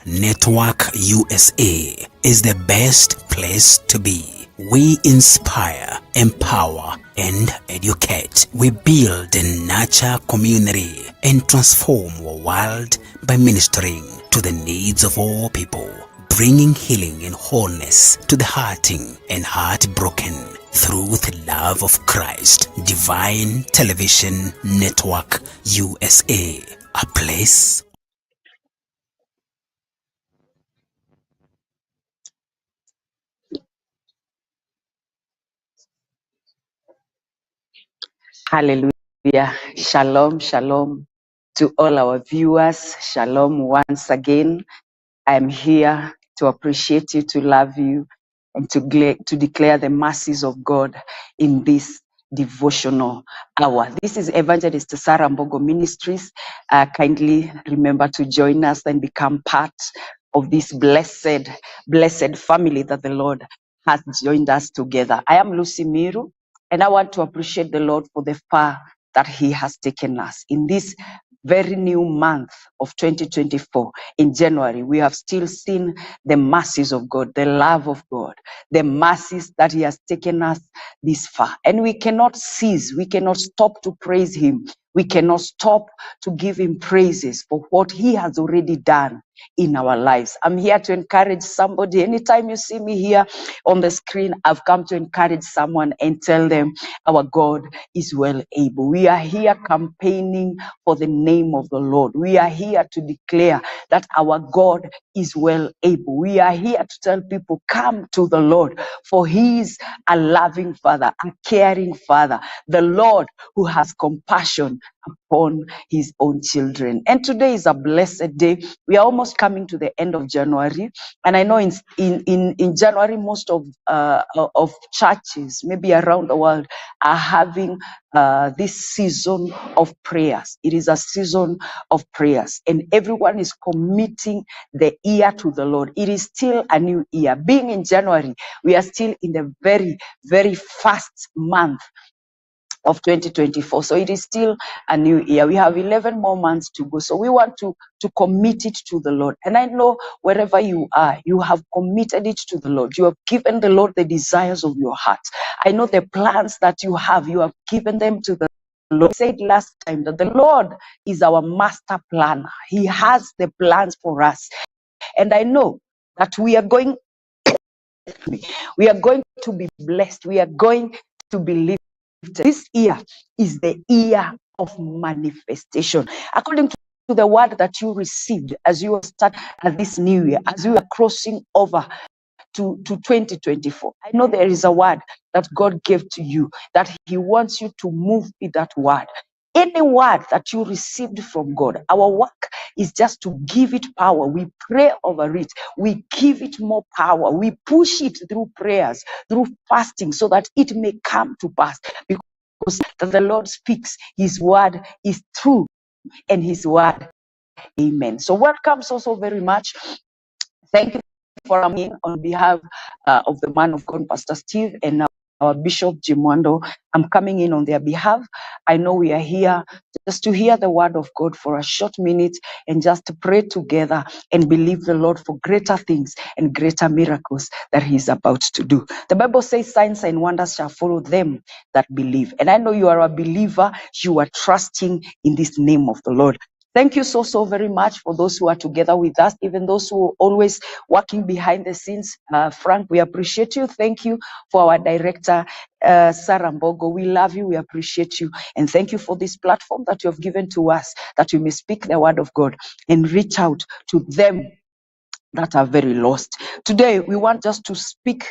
Network USA is the best place to be. We inspire, empower, and educate. We build and nurture community and transform our world by ministering to the needs of all people, bringing healing and wholeness to the hurting and heartbroken through the love of Christ. Divine Television Network USA, a place. Hallelujah. Shalom, shalom to all our viewers. Shalom once again. I'm here to appreciate you, to love you, and to declare the mercies of God in this devotional hour. This is Evangelist Sarah Mbogo Ministries. Kindly remember to join us and become part of this blessed family that the Lord has joined us together. I am Lucy Miru, and I want to appreciate the Lord for the far that He has taken us in this very new month of 2024. In January, we have still seen the mercies of God, the love of God, the mercies that He has taken us this far. And we cannot cease, we cannot stop to praise Him. We cannot stop to give Him praises for what He has already done in our lives. I'm here to encourage somebody. Anytime you see me here on the screen, I've come to encourage someone and tell them our God is well able. We are here campaigning for the name of the Lord. We are here to declare that our God is well able. We are here to tell people, come to the Lord, for He is a loving Father, a caring Father, the Lord who has compassion upon His own children. And today is a blessed day. We are almost coming to the end of January, and I know in January most of churches, maybe around the world, are having this season of prayers. It is a season of prayers, and everyone is committing the year to the Lord. It is still a new year. Being in January, we are still in the very first month of 2024. So it is still a new year. We have 11 more months to go. So we want to commit it to the Lord. And I know wherever you are, you have committed it to the Lord. You have given the Lord the desires of your heart. I know the plans that you have given them to the Lord. I said last time that the Lord is our master planner. He has the plans for us. And I know that we are going to be blessed. We are going to be lifted. This year is the year of manifestation. According to the word that you received as you start this new year, as you are crossing over to 2024, I know there is a word that God gave to you, that He wants you to move with that word. Any word that you received from God, our work is just to give it power. We pray over it. We give it more power. We push it through prayers, through fasting, so that it may come to pass. Because the Lord speaks, His word is true, and His word, amen. So welcome so very much. Thank you for coming on behalf of the man of God, Pastor Steve, and our Bishop Jimwando. I'm coming in on their behalf. I know we are here just to hear the word of God for a short minute and just to pray together and believe the Lord for greater things and greater miracles that He's about to do. The Bible says signs and wonders shall follow them that believe. And I know you are a believer. You are trusting in this name of the Lord. Thank you so very much for those who are together with us, even those who are always working behind the scenes. Frank, we appreciate you. Thank you for our director, Sarah Mbogo. We love you. We appreciate you. And thank you for this platform that you have given to us, that we may speak the word of God and reach out to them that are very lost. Today, we want just to speak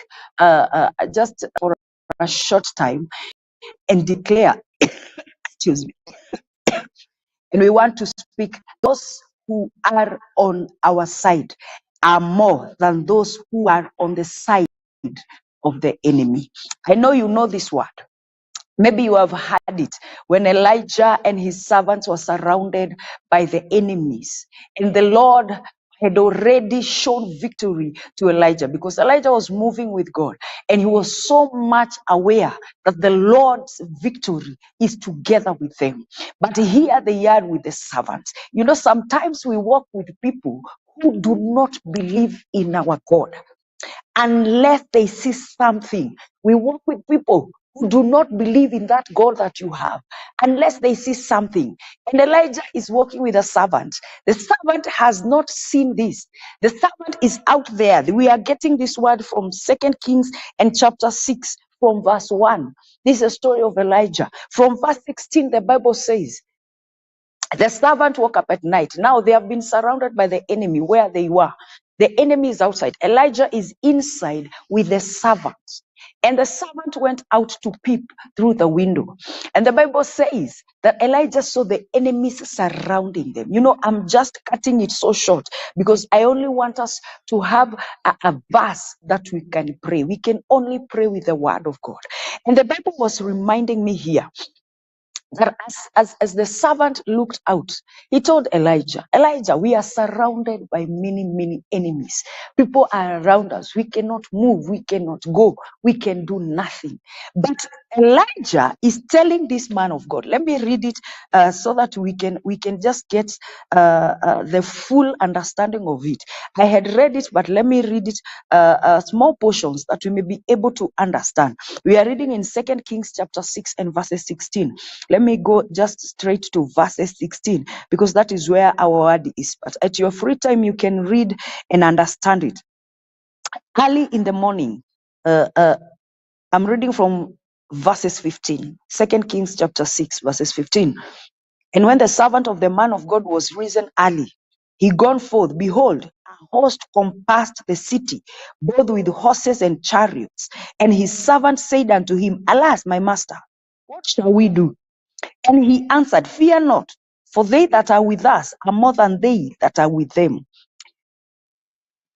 just for a short time and declare, excuse me, and we want to speak, those who are on our side are more than those who are on the side of the enemy. I know you know this word. Maybe you have heard it when Elijah and his servants were surrounded by the enemies, and the Lord had already shown victory to Elijah, because Elijah was moving with God, and he was so much aware that the Lord's victory is together with them. But here they are with the servants. You know, sometimes we walk with people who do not believe in our God unless they see something. We work with people who do not believe in that God that you have unless they see something. And Elijah is working with a servant. The servant has not seen this. The servant is out there. We are getting this word from 2 Kings and chapter 6 from verse 1. This is a story of Elijah. From verse 16, the Bible says, the servant woke up at night. Now they have been surrounded by the enemy where they were. The enemy is outside. Elijah is inside with the servant. And the servant went out to peep through the window. And the Bible says that Elijah saw the enemies surrounding them. You know, I'm just cutting it so short because I only want us to have a verse that we can pray. We can only pray with the word of God. And the Bible was reminding me here that as the servant looked out, he told Elijah, Elijah, we are surrounded by many enemies. People are around us. We cannot move. We cannot go. We can do nothing. But Elijah is telling this man of God. Let me read it so that we can just get the full understanding of it. I had read it, but let me read it small portions that we may be able to understand. We are reading in 2 Kings chapter 6 and verses 16. Let me go just straight to verses 16 because that is where our word is. But at your free time, you can read and understand it. Early in the morning, I'm reading from verses 15. 2 Kings chapter 6, verses 15. And when the servant of the man of God was risen early, he gone forth, behold, a host compassed the city, both with horses and chariots. And his servant said unto him, Alas, my master, what shall we do? And he answered, Fear not, for they that are with us are more than they that are with them.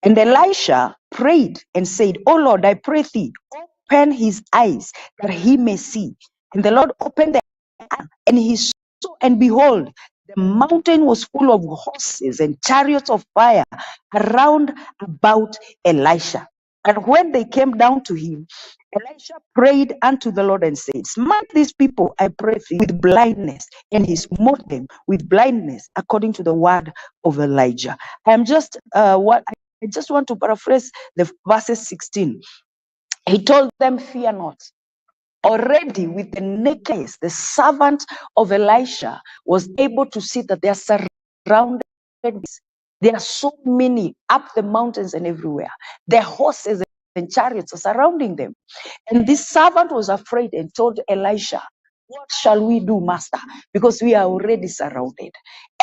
And Elisha prayed and said, O Lord, I pray thee, open his eyes that he may see. And the Lord opened the eyes, and he saw, and behold, the mountain was full of horses and chariots of fire around about Elisha. And when they came down to him, Elisha prayed unto the Lord and said, Smite these people, I pray thee, with blindness. And he smote them with blindness, according to the word of Elijah. I just want to paraphrase the verses 16. He told them, Fear not. Already with the naked eyes, the servant of Elisha was able to see that they are surrounded. There are so many up the mountains and everywhere. The horses and chariots are surrounding them. And this servant was afraid and told Elisha, what shall we do, master? Because we are already surrounded.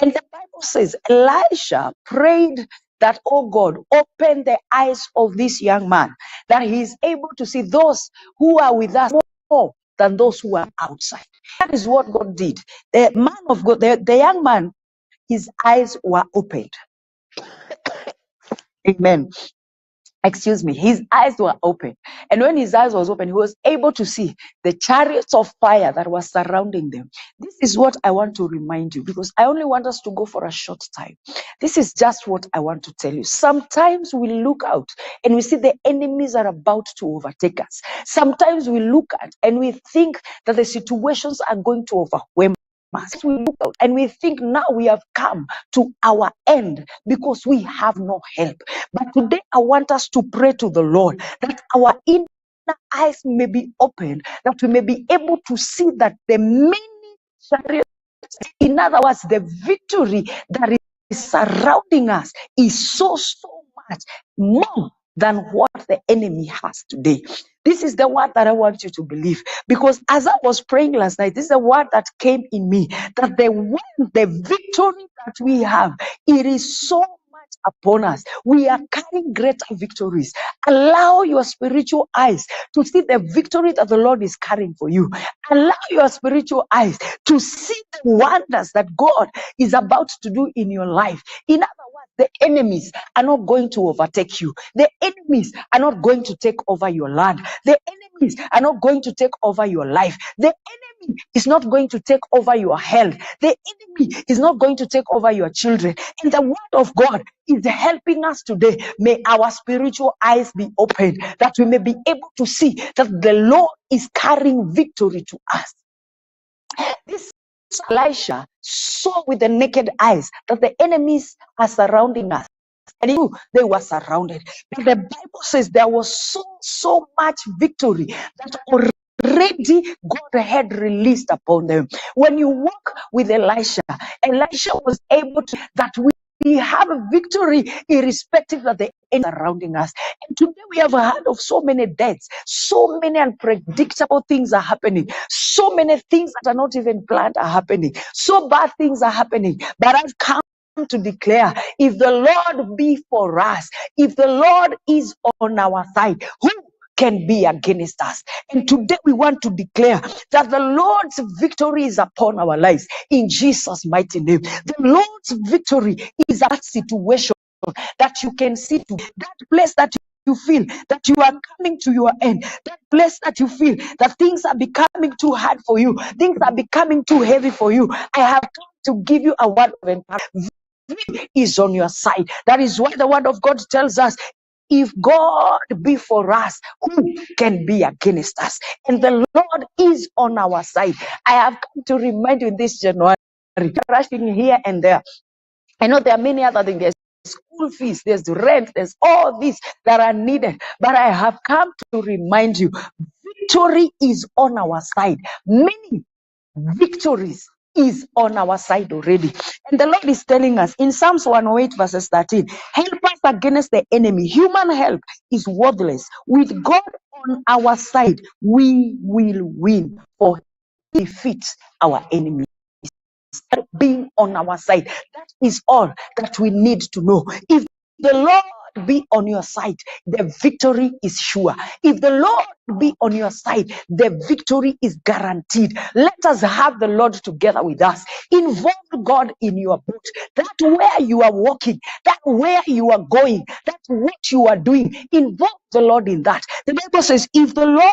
And the Bible says Elisha prayed that, oh God, open the eyes of this young man, that he is able to see those who are with us more than those who are outside. That is what God did. The man of God, the young man, his eyes were opened. Amen. Excuse me, his eyes were open. And when his eyes was open, he was able to see the chariots of fire that were surrounding them. This is what I want to remind you, because I only want us to go for a short time. This is just what I want to tell you. Sometimes we look out and we see the enemies are about to overtake us. Sometimes we look at and we think that the situations are going to overwhelm us. We look out and we think now we have come to our end because we have no help. But today I want us to pray to the Lord that our inner eyes may be opened, that we may be able to see that the many chariots, in other words, the victory that is surrounding us is so much more than what the enemy has today. This is the word that I want you to believe, because as I was praying last night, this is the word that came in me, that the victory that we have, it is so much upon us. We are carrying greater victories. Allow your spiritual eyes to see the victory that the Lord is carrying for you. Allow your spiritual eyes to see the wonders that God is about to do in your life. In other words, the enemies are not going to overtake you. The enemies are not going to take over your land. The enemies are not going to take over your life. The enemy is not going to take over your health. The enemy is not going to take over your children. And the word of God is helping us today. May our spiritual eyes be opened, that we may be able to see that the Lord is carrying victory to us. This Elisha saw with the naked eyes that the enemies are surrounding us. And they were surrounded. But the Bible says there was so much victory that already God had released upon them. When you walk with Elisha was able to that we have a victory irrespective of the enemy surrounding us. And today we have heard of so many deaths, so many unpredictable things are happening, so many things that are not even planned are happening, so bad things are happening. But I've come to declare, if the Lord be for us, if the Lord is on our side, who can be against us? And today we want to declare that the Lord's victory is upon our lives in Jesus' mighty name. The Lord's victory is a situation that you can see to, that place that you feel that you are coming to your end, that place that you feel that things are becoming too hard for you, things are becoming too heavy for you. I have come to give you a word of encouragement. Is on your side. That is why the word of God tells us, if God be for us, who can be against us? And the Lord is on our side. I have come to remind you in this January, rushing here and there. I know there are many other things. There's school fees, there's rent, there's all these that are needed. But I have come to remind you, victory is on our side. Many victories is on our side already. And the Lord is telling us in Psalms 108 verses 13, help us against the enemy. Human help is worthless. With God on our side, we will win, for he defeats our enemy. Being on our side, that is all that we need to know. If the Lord be on your side, the victory is sure. If the Lord be on your side, the victory is guaranteed. Let us have the Lord together with us. Involve God in your boat. That where you are walking, that where you are going, that what you are doing, involve the Lord in that. The Bible says, if the Lord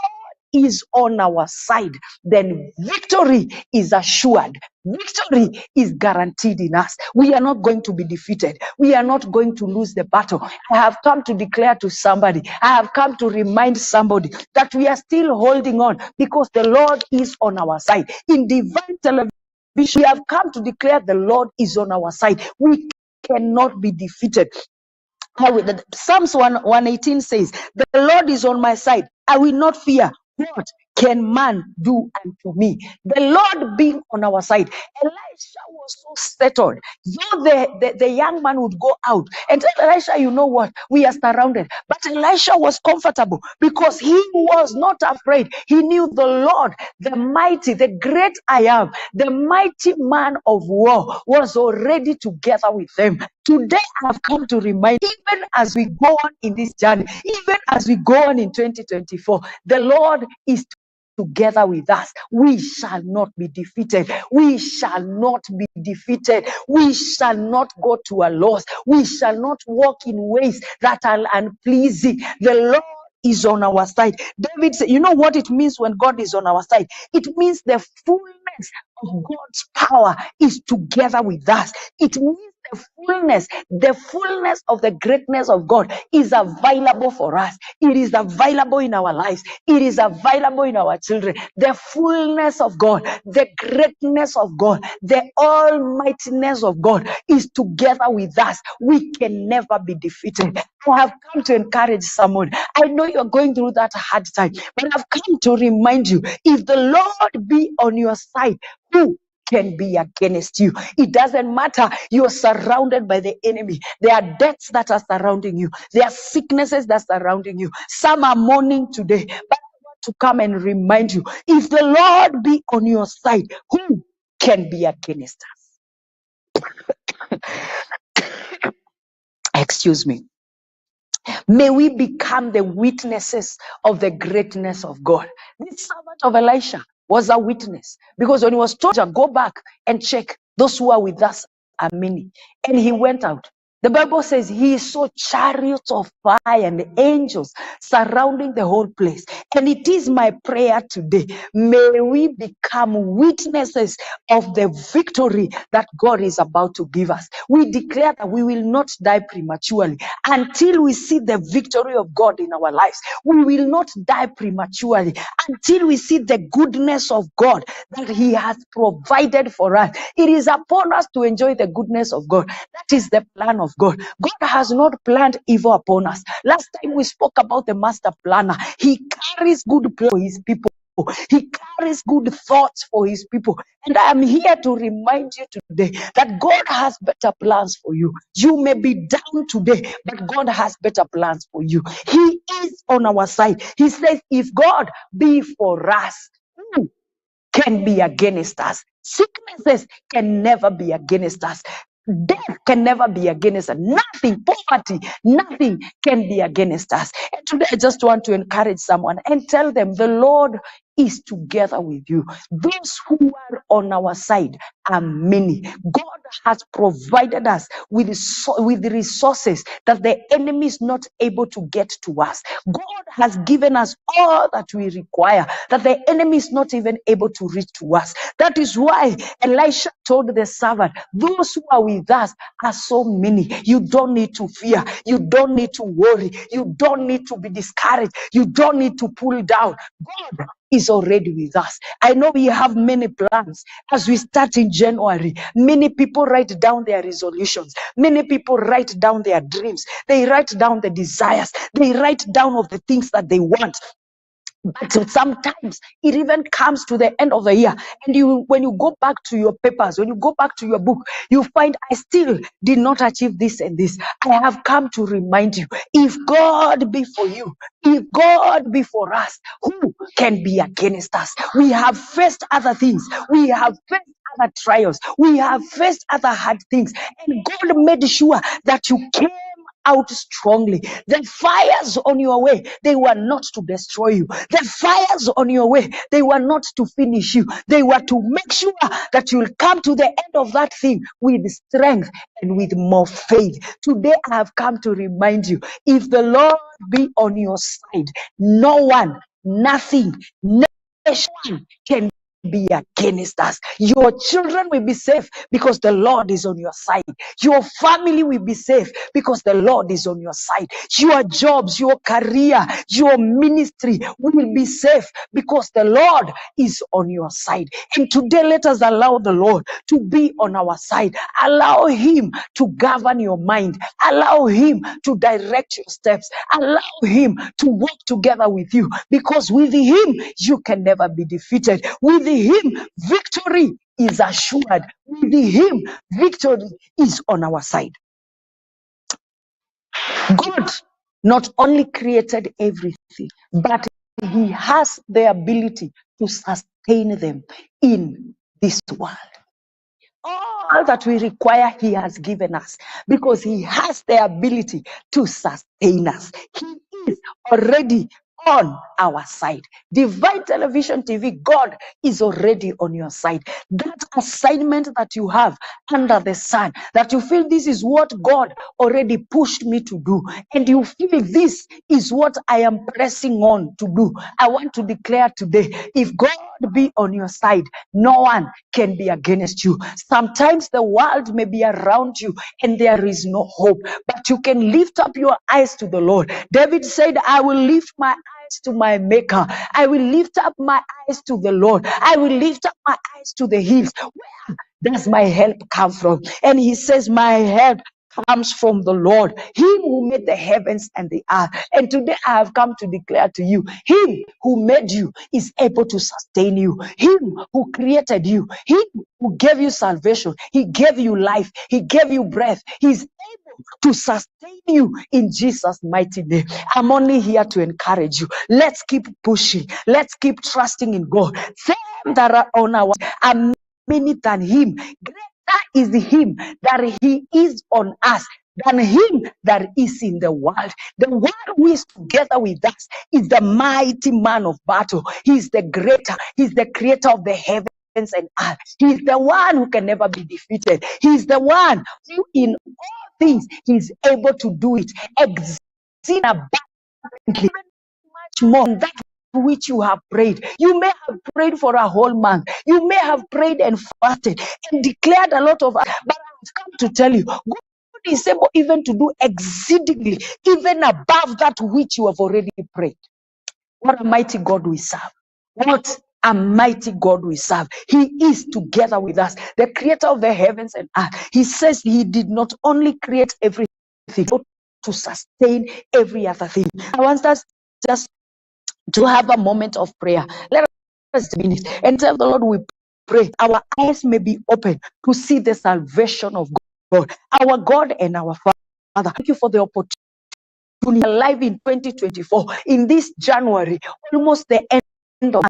is on our side, then victory is assured. Victory is guaranteed in us. We are not going to be defeated. We are not going to lose the battle. I have come to declare to somebody, I have come to remind somebody that we are still holding on because the Lord is on our side. In divine television, we have come to declare the Lord is on our side. We cannot be defeated. Psalms 118 says, the Lord is on my side. I will not fear. What can man do unto me? The Lord being on our side. Elisha was so settled. Though the young man would go out and tell Elisha, you know what? We are surrounded. But Elisha was comfortable because he was not afraid. He knew the Lord, the mighty, the great I am, the mighty man of war was already together with them. Today I have come to remind, even as we go on in this journey, even as we go on in 2024, the Lord is together with us. We shall not be defeated. We shall not be defeated. We shall not go to a loss. We shall not walk in ways that are unpleasing. The Lord is on our side. David said, you know what it means when God is on our side? It means the fullness of God's power is together with us. It means the fullness of the greatness of God is available for us. It is available in our lives. It is available in our children. The fullness of God, the greatness of God, the almightiness of God is together with us. We can never be defeated. I have come to encourage someone. I know you're going through that hard time, but I've come to remind you, if the Lord be on your side, who can be against you? It doesn't matter. You're surrounded by the enemy. There are deaths that are surrounding you. There are sicknesses that are surrounding you. Some are mourning today, but I want to come and remind you, if the Lord be on your side, who can be against us? Excuse me. May we become the witnesses of the greatness of God. This servant of Elisha was a witness, because when he was told to go back and check, those who are with us are many, and he went out. The Bible says he saw chariots of fire and angels surrounding the whole place. And it is my prayer today, may we become witnesses of the victory that God is about to give us. We declare that we will not die prematurely until we see the victory of God in our lives. We will not die prematurely until we see the goodness of God that he has provided for us. It is upon us to enjoy the goodness of God. That is the plan of God. God has not planned evil upon us. Last time we spoke about the master planner. He carries good plans for his people. He carries good thoughts for his people. And I am here to remind you today that God has better plans for you. You may be down today, but God has better plans for you. He is on our side. He says, if God be for us, who can be against us? Sicknesses can never be against us. Death can never be against us. Nothing, poverty, nothing can be against us. And today I just want to encourage someone and tell them the Lord is together with you. Those who are on our side are many. God has provided us with resources that the enemy is not able to get to us. God has given us all that we require, that the enemy is not even able to reach to us. That is why Elisha told the servant, those who are with us are so many. You don't need to fear. You don't need to worry. You don't need to be discouraged. You don't need to pull down. God is already with us. I know we have many plans as we start in January. Many people write down their resolutions. Many people write down their dreams. They write down the desires. They write down of the things that they want. But sometimes it even comes to the end of the year, and when you go back to your papers, when you go back to your book, you find I still did not achieve this and this. I have come to remind you, if God be for you, if God be for us, who can be against us? We have faced other things. We have faced other trials. We have faced other hard things, and God made sure that you came out strongly. The fires on your way, they were not to destroy you. The fires on your way, they were not to finish you. They were to make sure that you'll come to the end of that thing with strength and with more faith. Today I have come to remind you, if the Lord be on your side, no one, nothing, no nation can be against us. Your children will be safe because the Lord is on your side. Your family will be safe because the Lord is on your side. Your jobs, your career, your ministry will be safe because the Lord is on your side. And today let us allow the Lord to be on our side. Allow him to govern your mind. Allow him to direct your steps. Allow him to walk together with you, because with him you can never be defeated. With him victory is assured. With him victory is on our side. God not only created everything, but he has the ability to sustain them in this world. All that we require, he has given us, because he has the ability to sustain us. He is already on our side. Divine Television TV, God is already on your side. That assignment that you have under the sun, that you feel this is what God already pushed me to do, and you feel this is what I am pressing on to do, I want to declare today, if God be on your side, no one can be against you. Sometimes the world may be around you and there is no hope, but you can lift up your eyes to the Lord. David said, I will lift my eyes to my maker. I will lift up my eyes to the Lord. I will lift up my eyes to the hills. Where does my help come from? And he says, my help comes from the Lord, him who made the heavens and the earth. And today I have come to declare to you, him who made you is able to sustain you. Him who created you, him who gave you salvation, he gave you life, he gave you breath. He's able to sustain you in Jesus' mighty name. I'm only here to encourage you. Let's keep pushing. Let's keep trusting in God. Them that are on our are many than him. Greater is him that he is on us than him that is in the world. The one who is together with us is the mighty man of battle. He's the greater. He's the creator of the heavens and earth. He's the one who can never be defeated. He's the one who in all things he's able to do it exceeding abundantly, much more than that which you have prayed. You may have prayed for a whole month. You may have prayed and fasted and declared a lot of, but I've come to tell you, God is able even to do exceedingly, even above that which you have already prayed. What a mighty God we serve. What a mighty God we serve. He is together with us, the creator of the heavens and earth. He says he did not only create everything, but to sustain every other thing. I want us just to have a moment of prayer. Let us minute and tell the Lord we pray our eyes may be open to see the salvation of God, our God and our Father. Thank you for the opportunity to be alive in 2024, in this January, almost the end of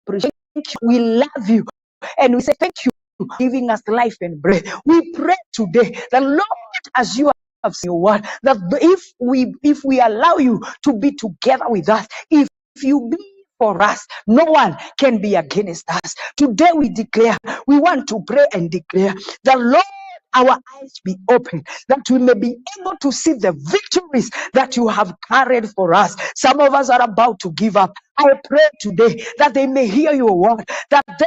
the year. We love you and we say thank you for giving us life and breath. We pray today that Lord, as you have seen your word, that if we allow you to be together with us, if you be for us, no one can be against us. Today we declare, we want to pray and declare the Lord, our eyes be open, that we may be able to see the victories that you have carried for us. Some of us are about to give up. I pray today that they may hear your word, that they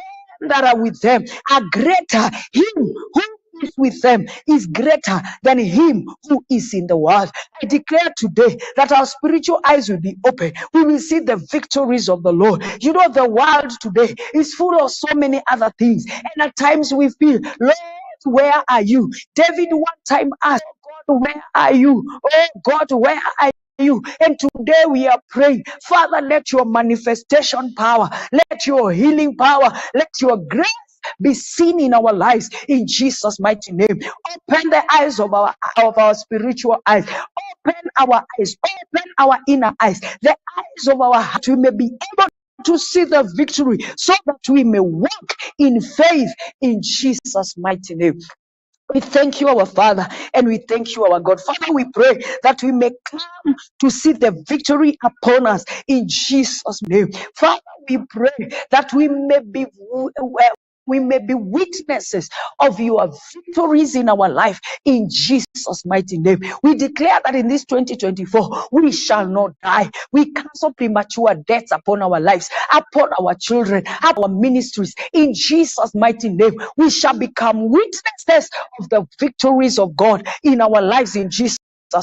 that are with them are greater. Him who is with them is greater than him who is in the world. I declare today that our spiritual eyes will be open. We will see the victories of the Lord. You know, the world today is full of so many other things, and at times we feel, Lord, where are you? David one time asked, God, where are you? Oh God, where are you? And today we are praying, Father, let your manifestation power, let your healing power, let your grace be seen in our lives in Jesus' mighty name. Open the eyes of our spiritual eyes. Open our eyes. Open our inner eyes. The eyes of our heart. We may be able to see the victory so that we may walk in faith in Jesus' mighty name. We thank you, our Father, and we thank you, our God. Father, we pray that we may come to see the victory upon us in Jesus' name. Father, we pray that we may be witnesses of your victories in our life in Jesus' mighty name. We declare that in this 2024 we shall not die. We cancel premature deaths upon our lives, upon our children, our ministries in Jesus' mighty name. We shall become witnesses of the victories of God in our lives in Jesus'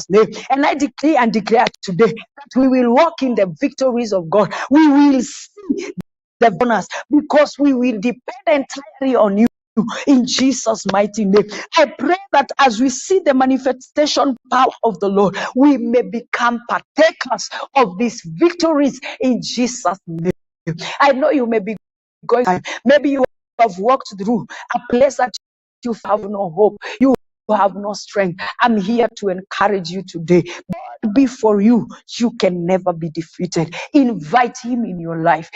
name. And I decree and declare today that we will walk in the victories of God. We will see the bonus because we will depend entirely on you in Jesus' mighty name. I pray that as we see the manifestation power of the Lord, we may become partakers of these victories in Jesus' name. I know you may be going, maybe you have walked through a place that you have no hope, you have no strength. I'm here to encourage you today. God be for you. You can never be defeated. Invite him in your life.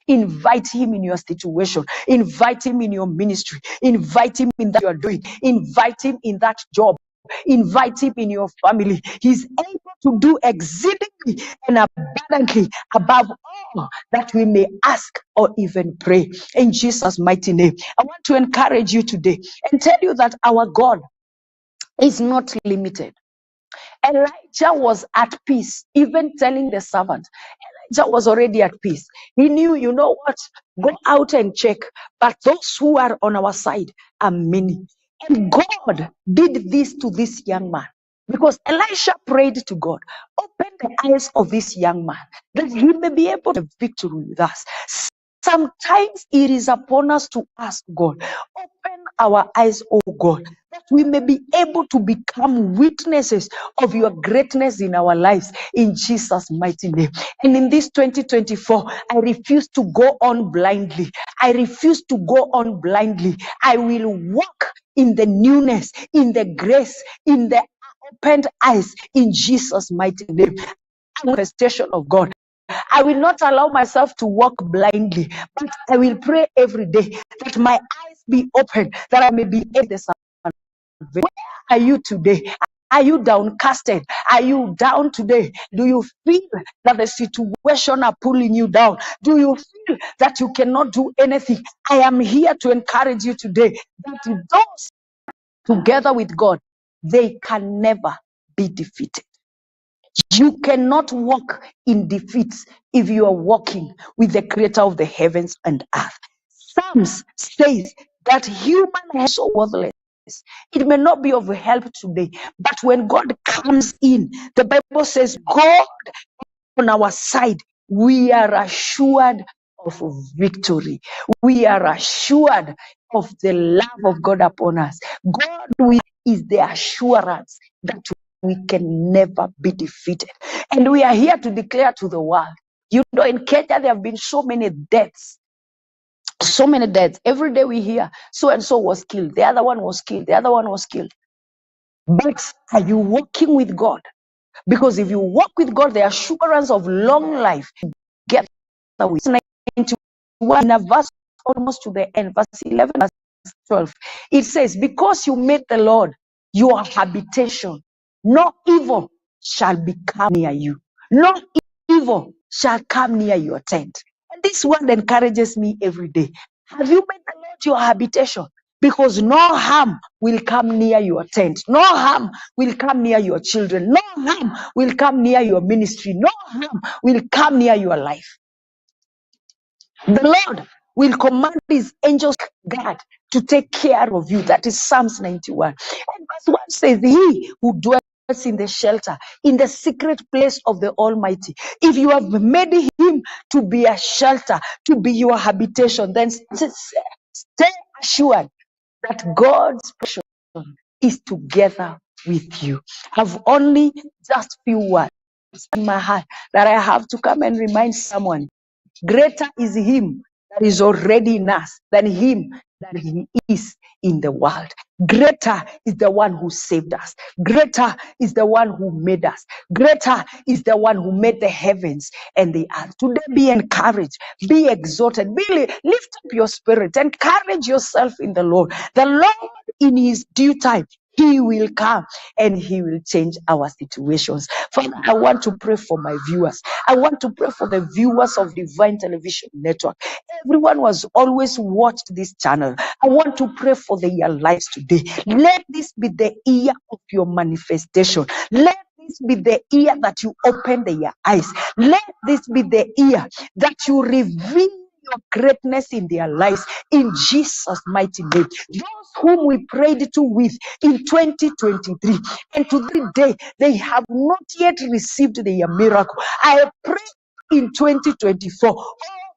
Invite him in your situation. Invite him in your ministry. Invite him in that you are doing. Invite him in that job. Invite him in your family. He's able to do exceedingly and abundantly above all that we may ask or even pray. In Jesus' mighty name, I want to encourage you today and tell you that our God is not limited. Elijah was at peace, even telling the servant. Elijah was already at peace. He knew, you know what? Go out and check. But those who are on our side are many. And God did this to this young man because Elisha prayed to God, open the eyes of this young man that he may be able to have victory with us. Sometimes it is upon us to ask God, open our eyes, oh God, that we may be able to become witnesses of your greatness in our lives in Jesus' mighty name. And in this 2024, I refuse to go on blindly. I refuse to go on blindly. I will walk in the newness, in the grace, in the opened eyes in Jesus' mighty name. Manifestation of God. I will not allow myself to walk blindly, but I will pray every day that my eyes be open, that I may be able to salvation. Where are you today? Are you downcasted? Are you down today? Do you feel that the situation are pulling you down? Do you feel that you cannot do anything? I am here to encourage you today that those together with God, they can never be defeated. You cannot walk in defeat if you are walking with the creator of the heavens and earth. Psalms says that human is so worthless. It may not be of help today, but when God comes in, the Bible says, God on our side, we are assured of victory. We are assured of the love of God upon us. God is the assurance that we can never be defeated. And we are here to declare to the world. You know, in Kenya, there have been so many deaths. So many deaths. Every day we hear so and so was killed, the other one was killed, the other one was killed. But are you walking with God? Because if you walk with God, the assurance of long life get with 91 in a verse almost to the end, verse 11, verse 12. It says, because you made the Lord your habitation, no evil shall become near you. No evil shall come near your tent. And this word encourages me every day. Have you made the Lord your habitation? Because no harm will come near your tent. No harm will come near your children. No harm will come near your ministry. No harm will come near your life. The Lord will command his angels guard to take care of you. That is Psalms 91. And verse 1 says, he who dwells in the shelter, in the secret place of the Almighty. If you have made him to be a shelter, to be your habitation, then stay assured that God's portion is together with you. I've only just few words in my heart that I have to come and remind someone. Greater is him that is already in us than him that he is in the world. Greater is the one who saved us. Greater is the one who made us. Greater is the one who made the heavens and the earth. Today be encouraged, be exalted, lift up your spirit, encourage yourself in the Lord. The Lord in his due time, he will come and he will change our situations. Father, I want to pray for my viewers. I want to pray for the viewers of Divine Television Network. Everyone who has always watched this channel. I want to pray for their lives today. Let this be the year of your manifestation. Let this be the year that you open their eyes. Let this be the year that you reveal your greatness in their lives in Jesus' mighty name. Those whom we prayed to with in 2023 and to this day, they have not yet received their miracle. I pray in 2024, oh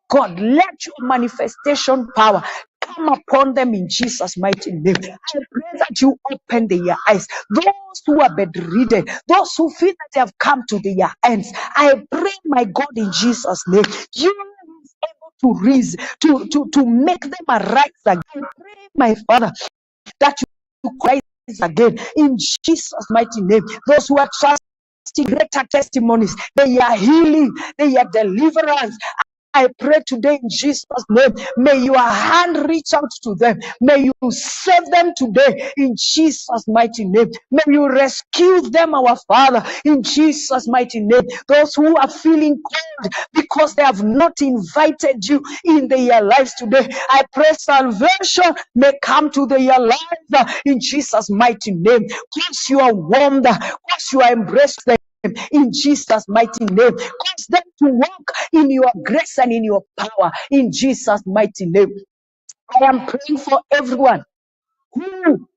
God, let your manifestation power come upon them in Jesus' mighty name. I pray that you open their eyes. Those who are bedridden, those who feel that they have come to their ends, I pray, my God, in Jesus' name, you to raise, to make them arise again. I pray, my Father, that you rise again in Jesus' mighty name. Those who are trusting greater testimonies, they are healing, they are deliverance. I pray today in Jesus' name, may your hand reach out to them. May you save them today in Jesus' mighty name. May you rescue them, our Father, in Jesus' mighty name. Those who are feeling cold because they have not invited you in their lives today, I pray salvation may come to their lives in Jesus' mighty name. Cause you are warmed, cause you are embraced them in Jesus' mighty name. Cause them to walk in your grace and in your power in Jesus' mighty name. I am praying for everyone who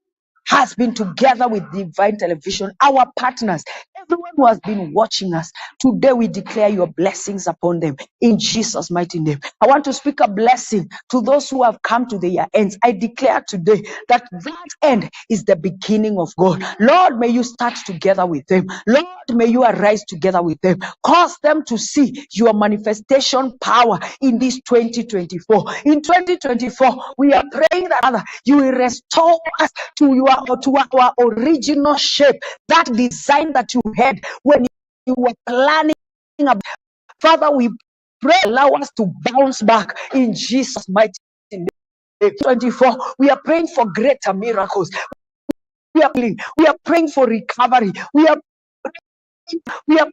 has been together with Divine Television, our partners, everyone who has been watching us. Today we declare your blessings upon them in Jesus' mighty name. I want to speak a blessing to those who have come to their ends. I declare today that end is the beginning of God. Lord, may you start together with them. Lord, may you arise together with them. Cause them to see your manifestation power in this 2024. In 2024, we are praying that Father, you will restore us to our original shape, that design that you had when you were planning. Father, we pray, allow us to bounce back in Jesus' mighty name. 24, we are praying for greater miracles. We are praying for recovery. We are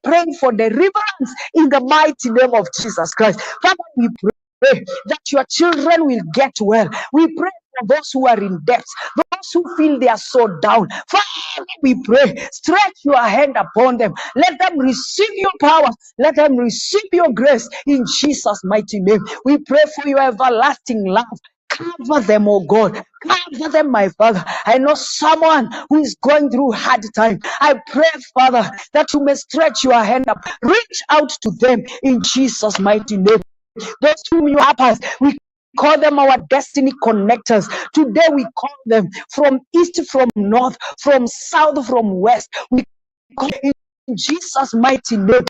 praying for deliverance in the mighty name of Jesus Christ. Father, we pray that your children will get well. We pray for those who are in debt, those who feel they are so down. Father, we pray, stretch your hand upon them. Let them receive your power. Let them receive your grace in Jesus' mighty name. We pray for your everlasting love. Cover them, oh God. Cover them, my Father. I know someone who is going through hard time. I pray, Father, that you may stretch your hand up. Reach out to them in Jesus' mighty name. Those whom you have us, we call them our destiny connectors. Today we call them from east, from north, from south, from west. We call in Jesus' mighty name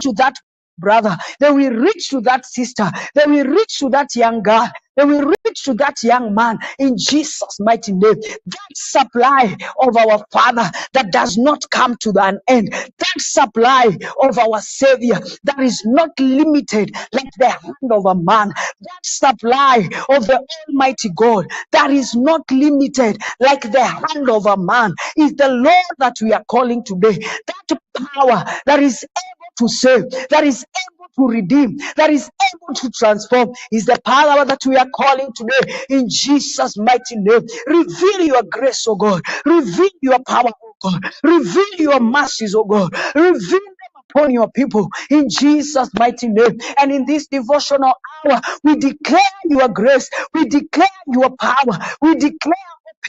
to that brother, they will reach to that sister, they will reach to that young girl, they will reach to that young man in Jesus' mighty name. That supply of our Father that does not come to an end, that supply of our Savior that is not limited like the hand of a man, that supply of the Almighty God that is not limited like the hand of a man is the Lord that we are calling today. That power that is able to save, that is able to redeem, that is able to transform is the power that we are calling today in Jesus' mighty name. Reveal your grace, oh God. Reveal your power, oh God. Reveal your mercies, oh God. Reveal them upon your people in Jesus' mighty name. And in this devotional hour, we declare your grace, we declare your power, we declare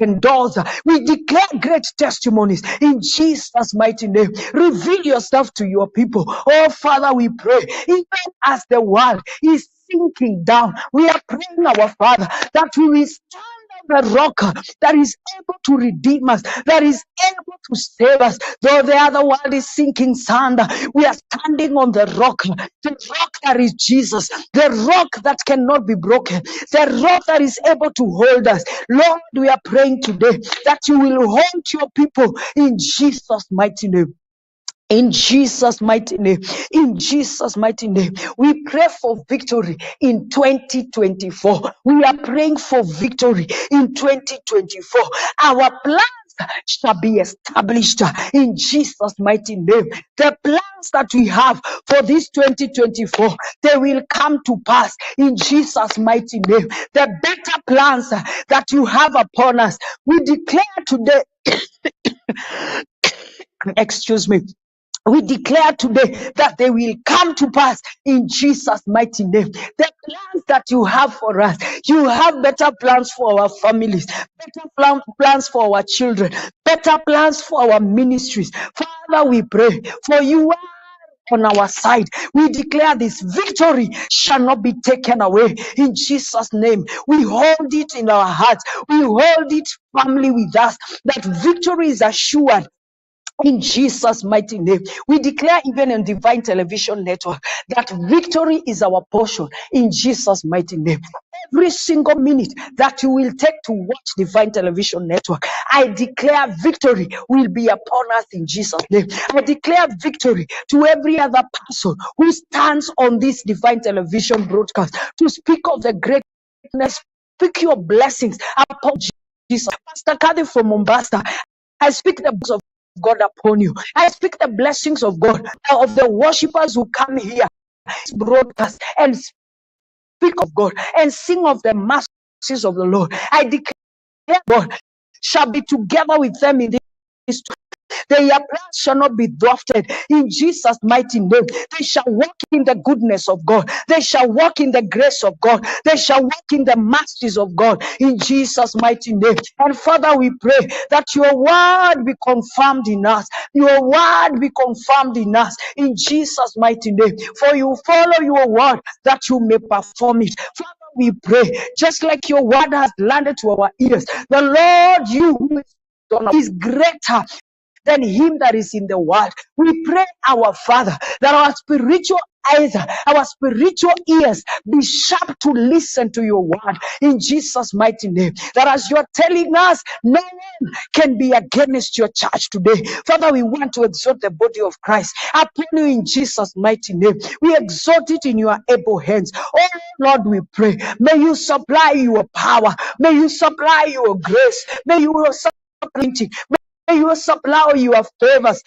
open doors. We declare great testimonies in Jesus' mighty name. Reveal yourself to your people. Oh, Father, we pray, even as the world is sinking down, we are praying, our Father, that we will stand on the rock that is able to redeem us, that is able to save us. Though the other world is sinking sand, we are standing on the rock that is Jesus, the rock that cannot be broken, the rock that is able to hold us. Lord, we are praying today that you will hold your people in Jesus' mighty name. In Jesus' mighty name, in Jesus' mighty name, we pray for victory in 2024. We are praying for victory in 2024. Our plans shall be established in Jesus' mighty name. The plans that we have for this 2024, they will come to pass in Jesus' mighty name. The better plans that you have upon us, we declare today, excuse me, we declare today that they will come to pass in Jesus' mighty name. The plans that you have for us, you have better plans for our families, better plans for our children, better plans for our ministries. Father, we pray for you on our side. We declare this victory shall not be taken away in Jesus' name. We hold it in our hearts, we hold it firmly with us, that victory is assured in Jesus' mighty name. We declare even on Divine Television Network that victory is our portion in Jesus' mighty name. Every single minute that you will take to watch Divine Television Network, I declare victory will be upon us in Jesus' name. I declare victory to every other person who stands on this Divine Television broadcast to speak of the greatness, speak your blessings upon Jesus. Pastor Kathy from Mombasa, I speak the blessings of God upon you. I speak the blessings of God, of the worshippers who come here, broadcast, and speak of God and sing of the mercies of the Lord. I declare God shall be together with them in this. Their plans shall not be thwarted in Jesus' mighty name. They shall walk in the goodness of God. They shall walk in the grace of God. They shall walk in the mercies of God in Jesus' mighty name. And Father, we pray that your word be confirmed in us. Your word be confirmed in us in Jesus' mighty name. For you follow your word that you may perform it. Father, we pray, just like your word has landed to our ears, the Lord, you who is greater than him that is in the world. We pray, our Father, that our spiritual eyes, our spiritual ears be sharp to listen to your word in Jesus' mighty name. That as you're telling us, no one can be against your church today. Father, we want to exalt the body of Christ upon you in Jesus' mighty name. We exalt it in your able hands. Oh Lord, we pray, may you supply your power, may you supply your grace, may you supply anointing, may you supply your favors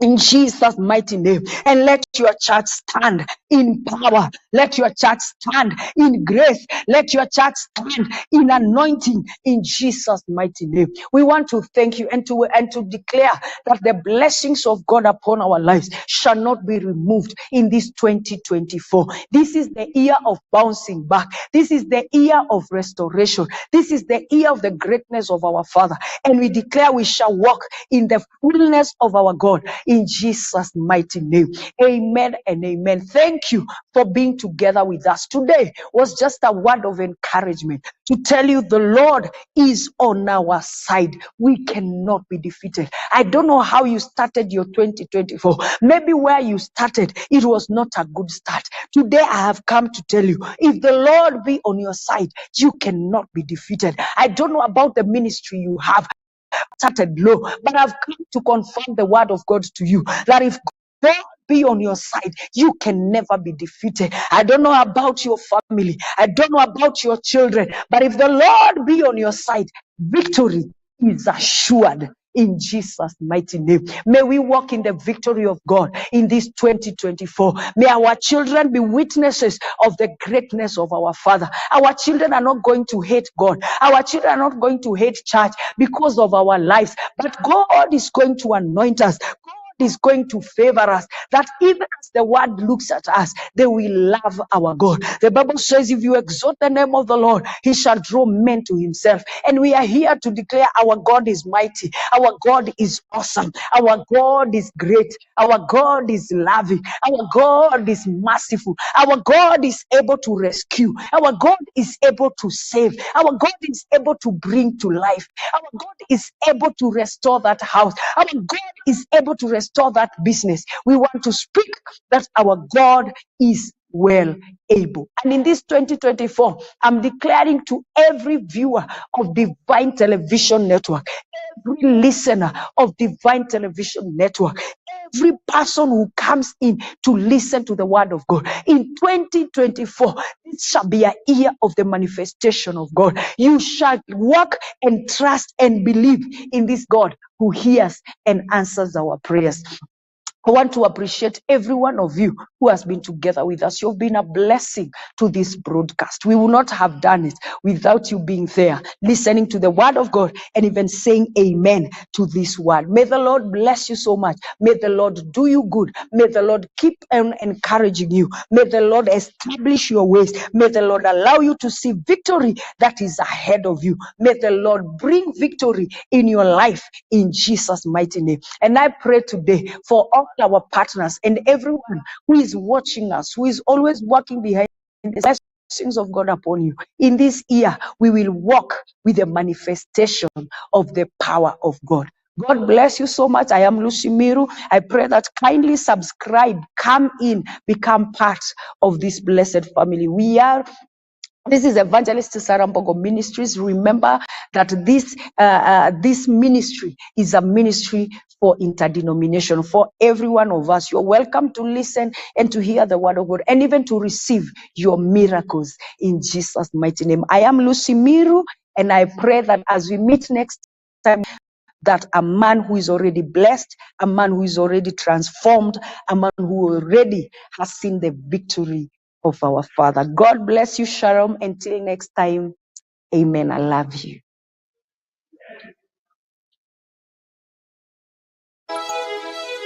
in Jesus' mighty name. And let your church stand in power. Let your church stand in grace. Let your church stand in anointing in Jesus' mighty name. We want to thank you and to declare that the blessings of God upon our lives shall not be removed in this 2024. This is the year of bouncing back. This is the year of restoration. This is the year of the greatness of our Father. And we declare we shall walk in the fullness of our God in Jesus' mighty name. Amen and amen. Thank you for being together with us. Today was just a word of encouragement to tell you the Lord is on our side. We cannot be defeated. I don't know how you started your 2024. Maybe where you started, it was not a good start. Today I have come to tell you, if the Lord be on your side, you cannot be defeated. I don't know about the ministry you have started low, but I've come to confirm the word of God to you that if God be on your side, you can never be defeated. I don't know about your family, I don't know about your children, but if the Lord be on your side, victory is assured. In Jesus' mighty name. May we walk in the victory of God in this 2024. May our children be witnesses of the greatness of our Father. Our children are not going to hate God. Our children are not going to hate church because of our lives. But God is going to anoint us. God is going to favor us, that even as the world looks at us, they will love our God. The Bible says, if you exalt the name of the Lord, he shall draw men to himself. And we are here to declare our God is mighty, our God is awesome, our God is great, our God is loving, our God is merciful, our God is able to rescue, our God is able to save, our God is able to bring to life, our God is able to restore that house, our God is able to restore that business. We want to speak that our God is well able. And in this 2024, I'm declaring to every viewer of Divine Television Network, every listener of Divine Television Network, every person who comes in to listen to the word of God, in 2024, this shall be a year of the manifestation of God. You shall walk and trust and believe in this God who hears and answers our prayers. I want to appreciate every one of you who has been together with us. You've been a blessing to this broadcast. We will not have done it without you being there, listening to the word of God and even saying amen to this word. May the Lord bless you so much. May the Lord do you good. May the Lord keep on encouraging you. May the Lord establish your ways. May the Lord allow you to see victory that is ahead of you. May the Lord bring victory in your life in Jesus' mighty name. And I pray today for all our partners and everyone who is watching us, who is always working behind the blessings of God upon you. In this year, we will walk with the manifestation of the power of God. God bless you so much. I am Lucy Miru. I pray that kindly subscribe, come in, become part of this blessed family. This is Evangelist Sarah Mbogo Ministries. Remember that this ministry is a ministry for interdenomination, for every one of us. You're welcome to listen and to hear the word of God and even to receive your miracles in Jesus' mighty name. I am Lucy Miru, and I pray that as we meet next time, that a man who is already blessed, a man who is already transformed, a man who already has seen the victory of our Father. God bless you, Shalom. Until next time, amen. I love you.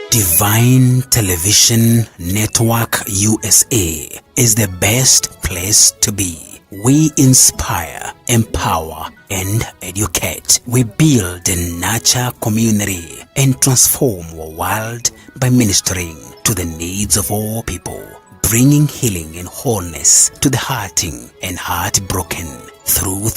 Divine Television Network USA is the best place to be. We inspire, empower, and educate. We build and nurture community and transform our world by ministering to the needs of all people, bringing healing and wholeness to the hurting and heartbroken through